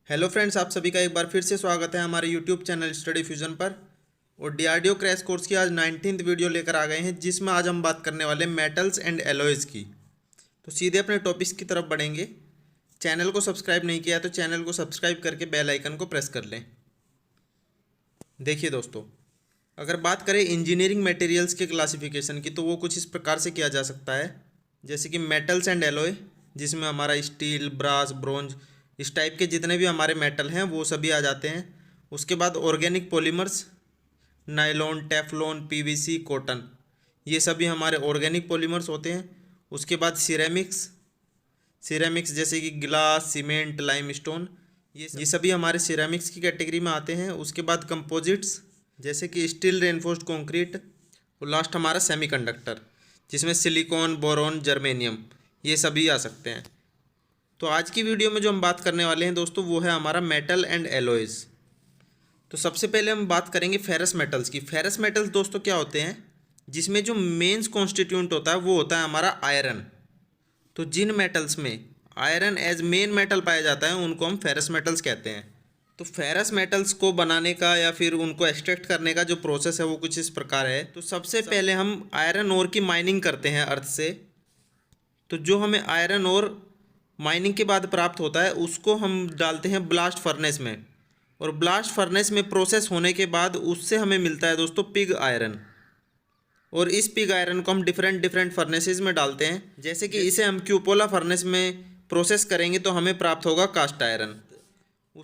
Hello friends, आप सभी का एक बार फिर से स्वागत है हमारे यूट्यूब चैनल स्टडी फ्यूजन पर। और डीआरडीओ क्रैश कोर्स की आज 19वीं वीडियो लेकर आ गए हैं, जिसमें आज हम बात करने वाले हैं मेटल्स एंड एलॉयज़ की। तो सीधे अपने टॉपिक्स की तरफ बढ़ेंगे। चैनल को सब्सक्राइब नहीं किया तो चैनल को सब्सक्राइब करके बेल आइकन को प्रेस कर लें। देखिए दोस्तों, अगर बात करें इंजीनियरिंग मटेरियल्स के क्लासिफिकेशन की, तो वो कुछ इस प्रकार से किया जा सकता है। जैसे कि मेटल्स एंड एलॉय, जिसमें हमारा स्टील, ब्रास, ब्रोंज, इस टाइप के जितने भी हमारे मेटल हैं वो सभी आ जाते हैं। उसके बाद organic polymers, nylon, Teflon, PVC, cotton, ये सभी हमारे ऑर्गेनिक पॉलीमर्स होते हैं। उसके बाद सिरेमिक्स, जैसे कि ग्लास, सीमेंट, लाइमस्टोन, ये सभी हमारे सिरेमिक्स की कैटेगरी में आते हैं। उसके बाद कंपोजिट्स, जैसे कि स्टील रेनफोर्स्ड कंक्रीट। और लास्ट हमारा सेमीकंडक्टर, जिसमें सिलिकॉन, बोरॉन, जर्मेनियम, ये सभी आ सकते हैं। तो आज की वीडियो में जो हम बात करने वाले हैं दोस्तों, वो है हमारा मेटल एंड एलॉयज़। तो सबसे पहले हम बात करेंगे फेरस मेटल्स की। फेरस मेटल्स दोस्तों क्या होते हैं, जिसमें जो मेंस कॉन्स्टिट्यूएंट होता है वो होता है हमारा आयरन। तो जिन मेटल्स में आयरन एज मेन मेटल पाया जाता है उनको हम फेरस मेटल्स कहते हैं। तो फेरस मेटल्स को बनाने का या फिर उनको एक्सट्रैक्ट करने का जो प्रोसेस है वो कुछ इस प्रकार है। तो सबसे पहले हम आयरन ओर की माइनिंग करते हैं अर्थ से। तो जो हमें आयरन ओर माइनिंग के बाद प्राप्त होता है उसको हम डालते हैं ब्लास्ट फर्नेस में। और ब्लास्ट फर्नेस में प्रोसेस होने के बाद उससे हमें मिलता है दोस्तों पिग आयरन। और इस पिग आयरन को हम डिफरेंट डिफरेंट फर्नेसेस में डालते हैं। जैसे कि इसे हम क्यूपोला फर्नेस में प्रोसेस करेंगे तो हमें प्राप्त होगा कास्ट आयरन।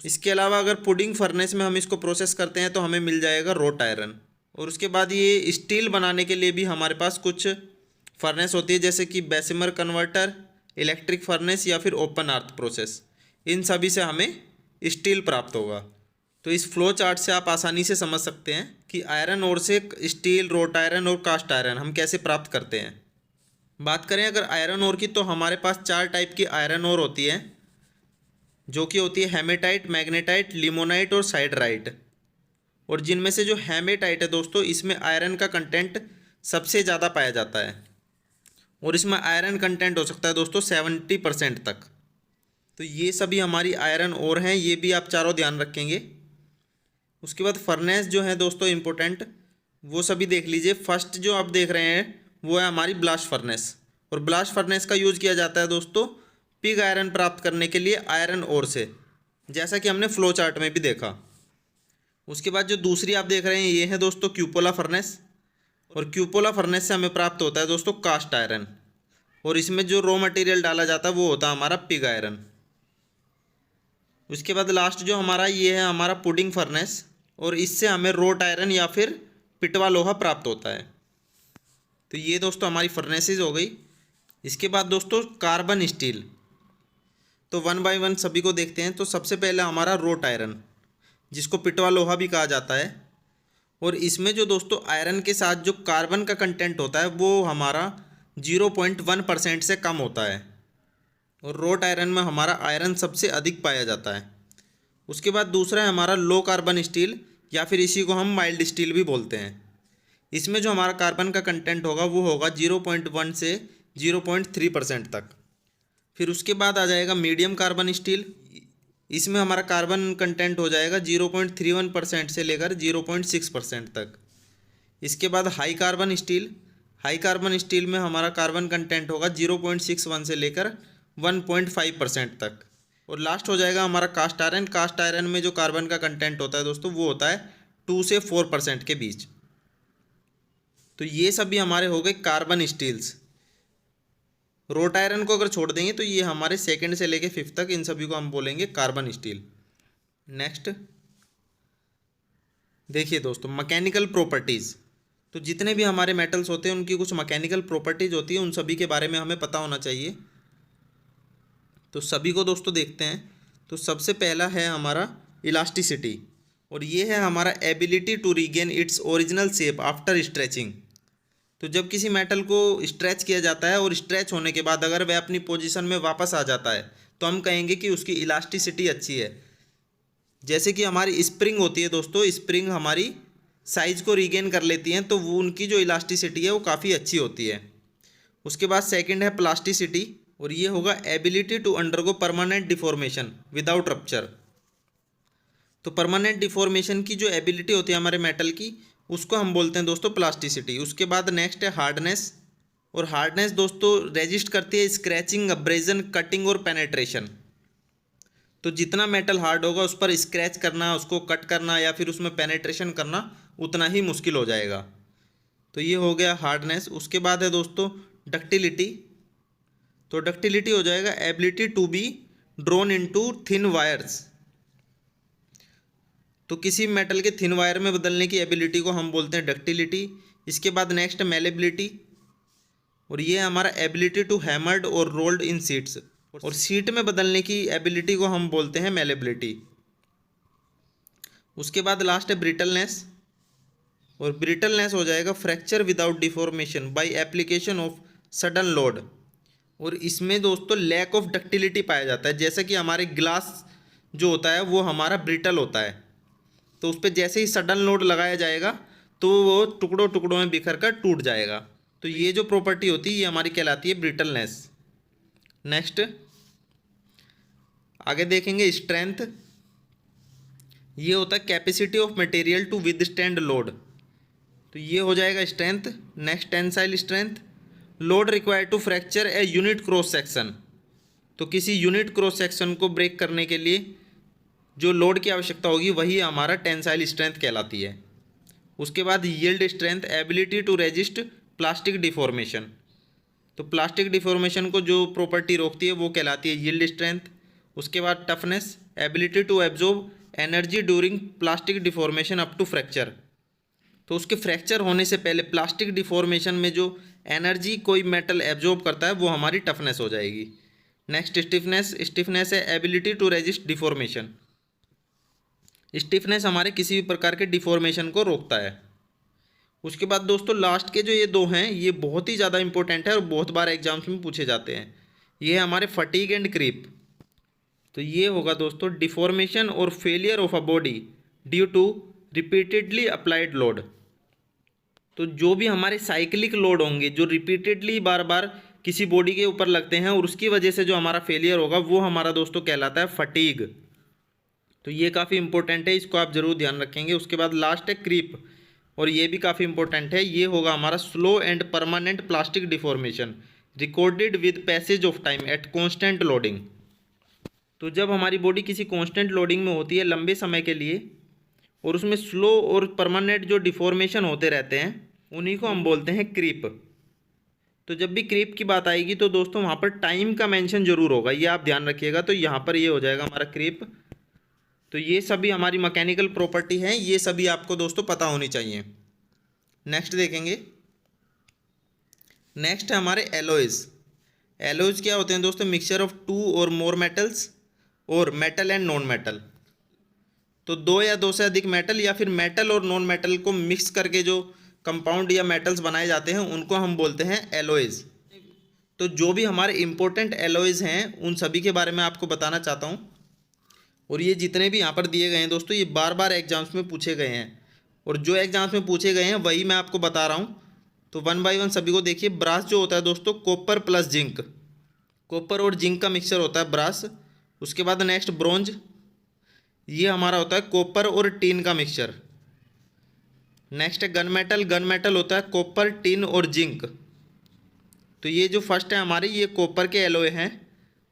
इसके अलावा अगर पुडिंग फर्नेस में हम इसको प्रोसेस करते हैं तो हमें मिल जाएगा रोट आयरन। और उसके बाद ये स्टील बनाने के लिए भी हमारे पास कुछ फर्नेस होती है, जैसे कि बेसिमर कन्वर्टर, इलेक्ट्रिक फर्नेस या फिर ओपन आर्थ प्रोसेस। इन सभी से हमें स्टील प्राप्त होगा। तो इस फ्लो चार्ट से आप आसानी से समझ सकते हैं कि आयरन ओर से स्टील, रोट आयरन और कास्ट आयरन हम कैसे प्राप्त करते हैं। बात करें अगर आयरन ओर की, तो हमारे पास 4 टाइप की आयरन ओर होती है, जो कि होती है हेमेटाइट, मैग्नेटाइट, लिमोनाइट और साइडराइट। और जिनमें से जो हेमेटाइट है दोस्तों, इसमें आयरन का कंटेंट सबसे ज़्यादा पाया जाता है। और इसमें आयरन कंटेंट हो सकता है दोस्तों 70% तक। तो ये सभी हमारी आयरन ओर हैं, ये भी आप चारों ध्यान रखेंगे। उसके बाद फर्नेस जो है दोस्तों इम्पोर्टेंट, वो सभी देख लीजिए। फर्स्ट जो आप देख रहे हैं वो है हमारी ब्लास्ट फर्नेस। और ब्लास्ट फर्नेस का यूज़ किया जाता है दोस्तों पिग आयरन प्राप्त करने के लिए आयरन ओर से, जैसा कि हमने फ्लो चार्ट में भी देखा। उसके बाद जो दूसरी आप देख रहे हैं ये है दोस्तों क्यूपोला फर्नेस। और क्यूपोला फर्नेस से हमें प्राप्त होता है दोस्तों कास्ट आयरन। और इसमें जो रॉ मटेरियल डाला जाता है वो होता है हमारा पिग आयरन। उसके बाद लास्ट जो हमारा ये है हमारा पुडिंग फर्नेस। और इससे हमें रोट आयरन या फिर पिटवा लोहा प्राप्त होता है। तो ये दोस्तों हमारी फर्नेसेस हो गई। इसके बाद दोस्तों कार्बन स्टील, तो वन बाय वन सभी को देखते हैं। तो सबसे पहले हमारा रोट आयरन, जिसको पिटवा लोहा भी कहा जाता है। और इसमें जो दोस्तों आयरन के साथ जो कार्बन का कंटेंट होता है वो हमारा 0.1% से कम होता है। और रोट आयरन में हमारा आयरन सबसे अधिक पाया जाता है। उसके बाद दूसरा है हमारा लो कार्बन स्टील, या फिर इसी को हम माइल्ड स्टील भी बोलते हैं। इसमें जो हमारा कार्बन का कंटेंट होगा वो होगा 0.1 से 0.3% तक। फिर उसके बाद आ जाएगा मीडियम कार्बन स्टील। इसमें हमारा कार्बन कंटेंट हो जाएगा 0.31% से लेकर 0.6% तक। इसके बाद high carbon steel. High carbon steel में हमारा कार्बन कंटेंट होगा 0.61 से लेकर 1.5% तक। और लास्ट हो जाएगा हमारा कास्ट आयरन। कास्ट आयरन में जो कार्बन का कंटेंट होता है दोस्तों वो होता है 2 से 4% के बीच। तो ये सभी हमारे हो गए कार्बन स्टील्स। रोट आयरन को अगर छोड़ देंगे तो ये हमारे सेकंड से लेके 5th तक, इन सभी को हम बोलेंगे कार्बन स्टील। नेक्स्ट देखिए दोस्तों मैकेनिकल प्रॉपर्टीज़। तो जितने भी हमारे मेटल्स होते हैं उनकी कुछ मैकेनिकल प्रॉपर्टीज़ होती है, उन सभी के बारे में हमें पता होना चाहिए। तो सभी को दोस्तों देखते हैं। तो सबसे पहला है हमारा इलास्टिसिटी। और ये है हमारा ability to regain its original shape after stretching. तो जब किसी मेटल को स्ट्रेच किया जाता है और स्ट्रेच होने के बाद अगर वह अपनी पोजीशन में वापस आ जाता है तो हम कहेंगे कि उसकी इलास्टिसिटी अच्छी है। जैसे कि हमारी स्प्रिंग होती है दोस्तों, स्प्रिंग हमारी साइज को रीगेन कर लेती हैं, तो वो उनकी जो इलास्टिसिटी है वो काफ़ी अच्छी होती है। उसके बाद सेकंड है प्लास्टिसिटी। और ये होगा ability to undergo permanent deformation without rupture. तो परमानेंट डिफॉर्मेशन की जो एबिलिटी होती है हमारे मेटल की, उसको हम बोलते हैं दोस्तों प्लास्टिसिटी। उसके बाद नेक्स्ट है हार्डनेस, और हार्डनेस दोस्तों रेजिस्ट करती है स्क्रैचिंग, अब्रेजन, कटिंग और पेनेट्रेशन। तो जितना मेटल हार्ड होगा उस पर स्क्रैच करना, उसको कट करना या फिर उसमें पेनेट्रेशन करना उतना ही मुश्किल हो जाएगा। तो ये हो गया हार्डनेस। उसके बाद है दोस्तों डक्टिलिटी। तो डक्टिलिटी हो जाएगा ability to be drawn into thin wires. तो किसी मेटल के थिन वायर में बदलने की एबिलिटी को हम बोलते हैं डक्टिलिटी। इसके बाद नेक्स्ट मेलेबिलिटी, और ये हमारा एबिलिटी टू हैमर्ड और रोल्ड इन सीट्स, और सीट में बदलने की एबिलिटी को हम बोलते हैं मेलेबिलिटी। उसके बाद लास्ट है ब्रिटलनेस, और ब्रिटलनेस हो जाएगा fracture without deformation by application of sudden load. और इसमें दोस्तों लैक ऑफ डक्टिलिटी पाया जाता है। जैसे कि हमारे ग्लास जो होता है वो हमारा ब्रिटल होता है, तो उस पर जैसे ही सडन लोड लगाया जाएगा तो वो टुकड़ों टुकड़ों में बिखर कर टूट जाएगा। तो ये जो प्रॉपर्टी होती है ये हमारी कहलाती है ब्रिटलनेस। नेक्स्ट आगे देखेंगे स्ट्रेंथ। ये होता है capacity of material to withstand load. तो ये हो जाएगा strength. Next tensile strength, load required to fracture a unit cross section. तो किसी यूनिट क्रॉस सेक्शन को ब्रेक करने के लिए जो लोड की आवश्यकता होगी वही हमारा टेंसाइल स्ट्रेंथ कहलाती है। उसके बाद yield strength, ability to resist plastic deformation. तो प्लास्टिक डिफॉर्मेशन को जो प्रॉपर्टी रोकती है वो कहलाती है यील्ड स्ट्रेंथ। उसके बाद toughness, ability to absorb energy during plastic deformation up to fracture. तो उसके फ्रैक्चर होने से पहले प्लास्टिक डिफॉर्मेशन में जो एनर्जी कोई मेटल एब्जॉर्ब करता है वो हमारी टफनेस हो जाएगी। नेक्स्ट स्टिफनेस, स्टिफनेस है ability to resist deformation. Stiffness हमारे किसी भी प्रकार के डिफॉर्मेशन को रोकता है। उसके बाद दोस्तों लास्ट के जो ये दो हैं ये बहुत ही ज़्यादा इंपॉर्टेंट है और बहुत बार एग्जाम्स में पूछे जाते हैं। ये है हमारे फटीग एंड क्रीप। तो ये होगा दोस्तों डिफॉर्मेशन और failure of a body due to repeatedly applied load. तो जो भी हमारे साइक्लिक लोड होंगे जो रिपीटेडली बार बार किसी बॉडी के ऊपर लगते हैं और उसकी वजह से जो हमारा फेलियर होगा वो हमारा दोस्तों कहलाता है फटीग। तो ये काफ़ी इंपॉर्टेंट है, इसको आप जरूर ध्यान रखेंगे। उसके बाद लास्ट है क्रीप, और ये भी काफ़ी इंपॉर्टेंट है। ये होगा हमारा slow and permanent plastic deformation recorded with passage of time at constant loading. तो जब हमारी बॉडी किसी कॉन्स्टेंट लोडिंग में होती है लंबे समय के लिए और उसमें स्लो और परमानेंट जो डिफॉर्मेशन होते रहते हैं उन्हीं को हम बोलते हैं क्रीप। तो जब भी क्रीप की बात आएगी तो दोस्तों वहाँ पर टाइम का मेंशन जरूर होगा, ये आप ध्यान रखिएगा। तो यहाँ पर ये हो जाएगा हमारा क्रीप। तो ये सभी हमारी मैकेनिकल प्रॉपर्टी हैं, ये सभी आपको दोस्तों पता होनी चाहिए। नेक्स्ट देखेंगे, नेक्स्ट है हमारे एलॉयज। एलॉयज क्या होते हैं दोस्तों? मिक्सचर ऑफ टू और मोर मेटल्स और मेटल एंड नॉन मेटल। तो दो या दो से अधिक मेटल या फिर मेटल और नॉन मेटल को मिक्स करके जो कंपाउंड या मेटल्स बनाए जाते हैं उनको हम बोलते हैं एलॉयज। तो जो भी हमारे इंपॉर्टेंट एलॉयज हैं उन सभी के बारे में आपको बताना चाहता हूँ, और ये जितने भी यहाँ पर दिए गए हैं दोस्तों ये बार बार एग्जाम्स में पूछे गए हैं, और जो एग्जाम्स में पूछे गए हैं वही मैं आपको बता रहा हूँ। तो वन बाय वन सभी को देखिए। ब्रास जो होता है दोस्तों कॉपर प्लस जिंक, कॉपर और जिंक का मिक्सचर होता है ब्रास। उसके बाद नेक्स्ट ब्रोंज, ये हमारा होता है कॉपर और टीन का मिक्सचर। नेक्स्ट है गन मेटल, गन मेटल होता है कॉपर, टिन और जिंक। तो ये जो फर्स्ट है हमारी ये कॉपर के एलॉय हैं।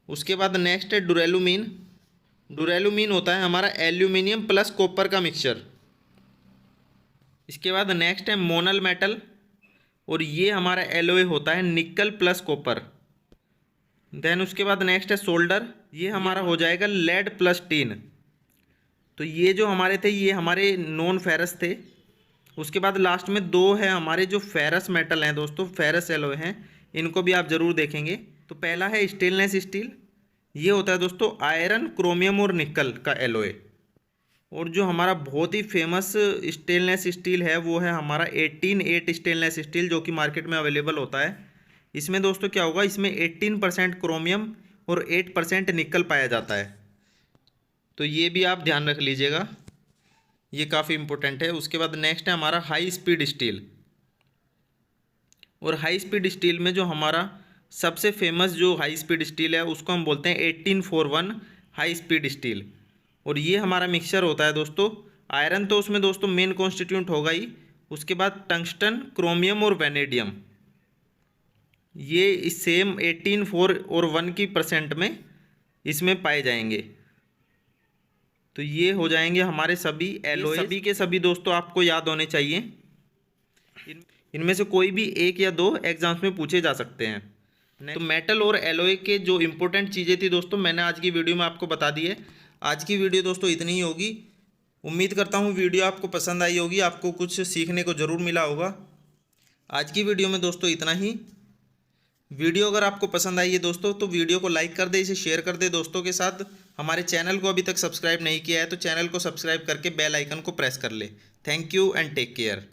उसके बाद नेक्स्ट है डुरेलुमीन, डुरेलुमीन होता है हमारा एल्यूमिनियम प्लस कॉपर का मिक्सचर। इसके बाद नेक्स्ट है मोनल मेटल, और ये हमारा एलॉय होता है निकल प्लस कॉपर। देन उसके बाद नेक्स्ट है सोल्डर, ये हमारा हो जाएगा लेड प्लस टीन। तो ये जो हमारे थे ये हमारे नॉन फेरस थे। उसके बाद लास्ट में दो है हमारे जो फेरस मेटल हैं दोस्तों, फेरस एलॉय हैं, इनको भी आप ज़रूर देखेंगे। तो पहला है स्टेनलेस स्टील, ये होता है दोस्तों आयरन, क्रोमियम और निकल का एलॉय। और जो हमारा बहुत ही फेमस स्टेनलेस स्टील है वो है हमारा 18-8 स्टेनलेस स्टील, जो कि मार्केट में अवेलेबल होता है। इसमें दोस्तों क्या होगा, इसमें 18% क्रोमियम और 8% निकल पाया जाता है। तो ये भी आप ध्यान रख लीजिएगा, ये काफ़ी इंपॉर्टेंट है। उसके बाद नेक्स्ट है हमारा हाई स्पीड स्टील, और हाई स्पीड स्टील में जो हमारा सबसे फेमस जो हाई स्पीड स्टील है उसको हम बोलते हैं 1841 हाई स्पीड स्टील। और ये हमारा मिक्सचर होता है दोस्तों। आयरन तो उसमें दोस्तों मेन कॉन्स्टिट्यूंट होगा ही, उसके बाद टंगस्टन, क्रोमियम और वेनेडियम, ये सेम 18, 4 और 1 की % में इसमें पाए जाएंगे। तो ये हो जाएंगे हमारे सभी एलॉय। सभी के सभी दोस्तों आपको याद होने चाहिए। इनमें से कोई भी एक या दो एग्जाम्स में पूछे जा सकते हैं। तो मेटल और एलॉय के जो इंपॉर्टेंट चीज़ें थी दोस्तों, मैंने आज की वीडियो में आपको बता दी है। आज की वीडियो दोस्तों इतनी ही होगी। उम्मीद करता हूँ वीडियो आपको पसंद आई होगी, आपको कुछ सीखने को ज़रूर मिला होगा। आज की वीडियो में दोस्तों इतना ही। वीडियो अगर आपको पसंद आई है दोस्तों तो वीडियो को लाइक कर दे, इसे शेयर कर दे दोस्तों के साथ। हमारे चैनल को अभी तक सब्सक्राइब नहीं किया है तो चैनल को सब्सक्राइब करके बेल आइकन को प्रेस कर ले। Thank you and take care.